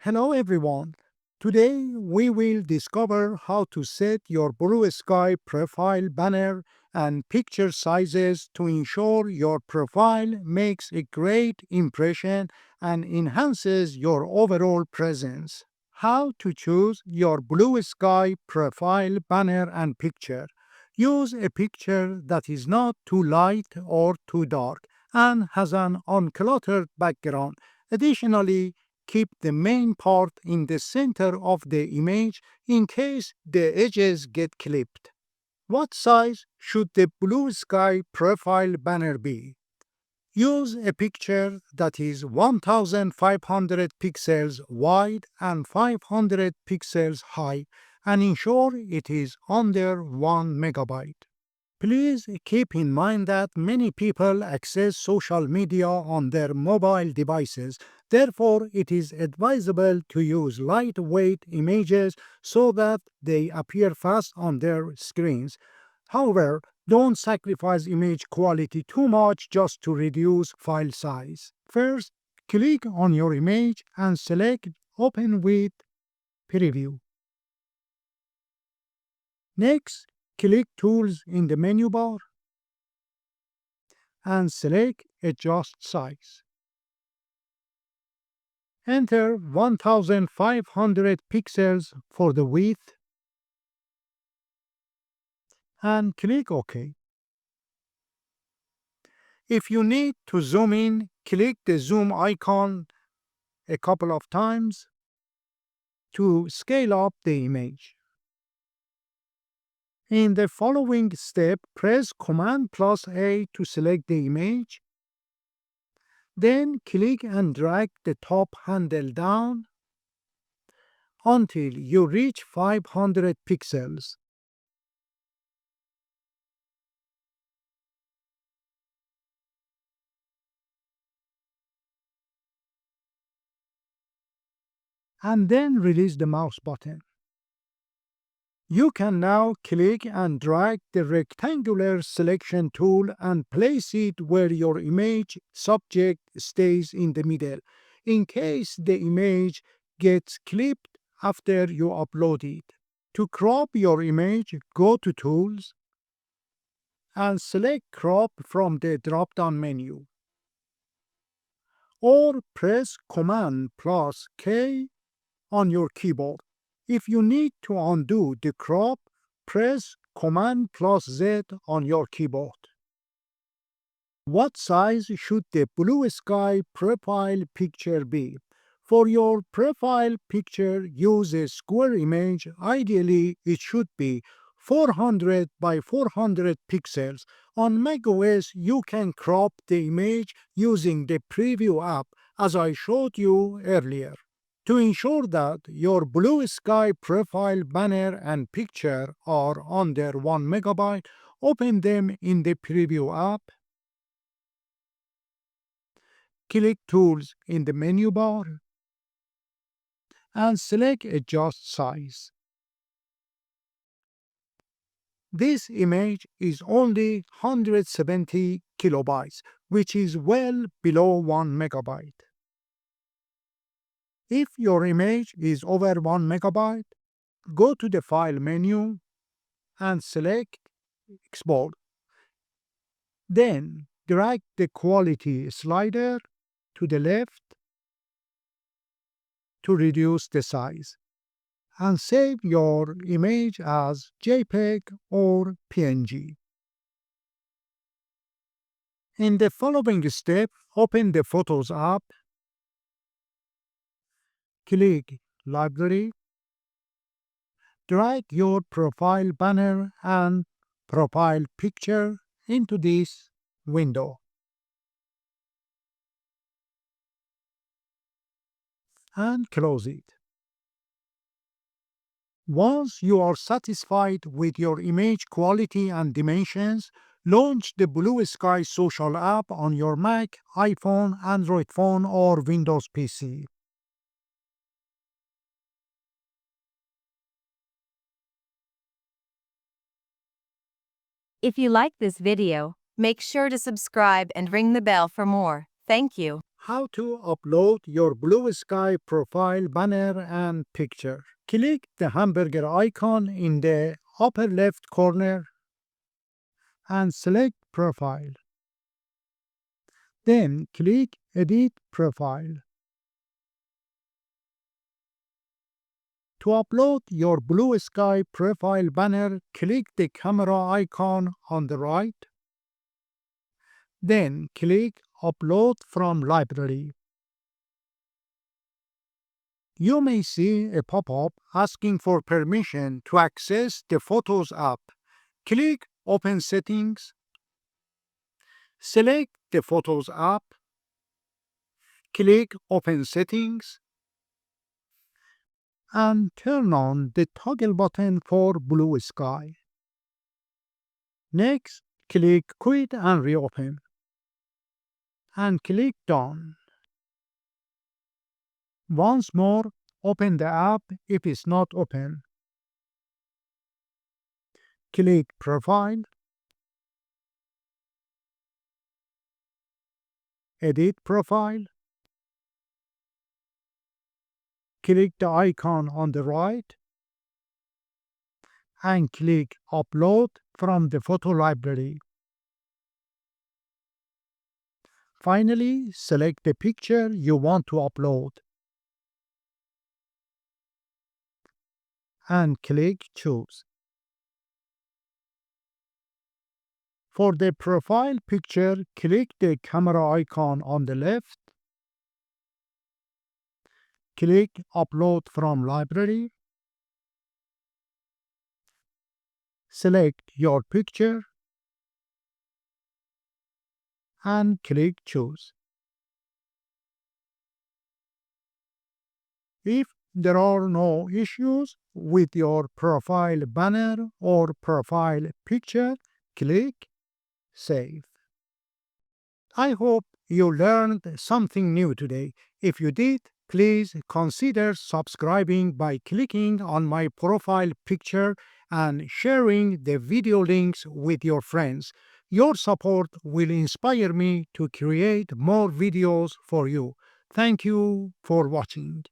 Hello everyone. Today we will discover how to set your Bluesky profile banner and picture sizes to ensure your profile makes a great impression and enhances your overall presence. How to choose your Bluesky profile banner and picture. Use a picture that is not too light or too dark and has an uncluttered background. Additionally, keep the main part in the center of the image in case the edges get clipped. What size should the Bluesky profile banner be? Use a picture that is 1500 pixels wide and 500 pixels high and ensure it is under 1 megabyte. Please keep in mind that many people access social media on their mobile devices. Therefore, it is advisable to use lightweight images so that they appear fast on their screens. However, don't sacrifice image quality too much just to reduce file size. First, click on your image and select Open with Preview. Next, click Tools in the menu bar and select Adjust Size. Enter 1500 pixels for the width and click OK. If you need to zoom in, click the zoom icon a couple of times to scale up the image. In the following step, press Command plus A to select the image. Then click and drag the top handle down until you reach 500 pixels. And then release the mouse button. You can now click and drag the rectangular selection tool and place it where your image subject stays in the middle, in case the image gets clipped after you upload it. To crop your image, go to Tools and select Crop from the drop-down menu. Or press Command plus K on your keyboard. If you need to undo the crop, press Command plus Z on your keyboard. What size should the Bluesky profile picture be? For your profile picture, use a square image. Ideally, it should be 400 by 400 pixels. On macOS, you can crop the image using the Preview app, as I showed you earlier. To ensure that your Bluesky profile banner and picture are under 1 megabyte, open them in the Preview app. Click Tools in the menu bar and select Adjust Size. This image is only 170 kilobytes, which is well below 1 megabyte. If your image is over 1 megabyte, go to the File menu and select Export. Then drag the quality slider to the left to reduce the size and save your image as JPEG or PNG. In the following step, open the Photos app, click Library, drag your profile banner and profile picture into this window and close it. Once you are satisfied with your image quality and dimensions, launch the Bluesky social app on your Mac, iPhone, Android phone, or Windows PC. If you like this video, make sure to subscribe and ring the bell for more. Thank you. How to upload your Bluesky profile banner and picture. Click the hamburger icon in the upper left corner and select Profile. Then click Edit Profile. To upload your Bluesky profile banner, click the camera icon on the right. Then click Upload from Library. You may see a pop-up asking for permission to access the Photos app. Click Open Settings. Select the Photos app. Click Open Settings and turn on the toggle button for Bluesky. Next, click Quit and Reopen and click Done. Once more, open the app if it's not open. Click Profile, Edit Profile, click the icon on the right, and click Upload from the photo library. Finally, select the picture you want to upload and click Choose. For the profile picture, click the camera icon on the left, click Upload from Library, select your picture, and click Choose. If there are no issues with your profile banner or profile picture, click Save. I hope you learned something new today. If you did, please consider subscribing by clicking on my profile picture and sharing the video links with your friends. Your support will inspire me to create more videos for you. Thank you for watching.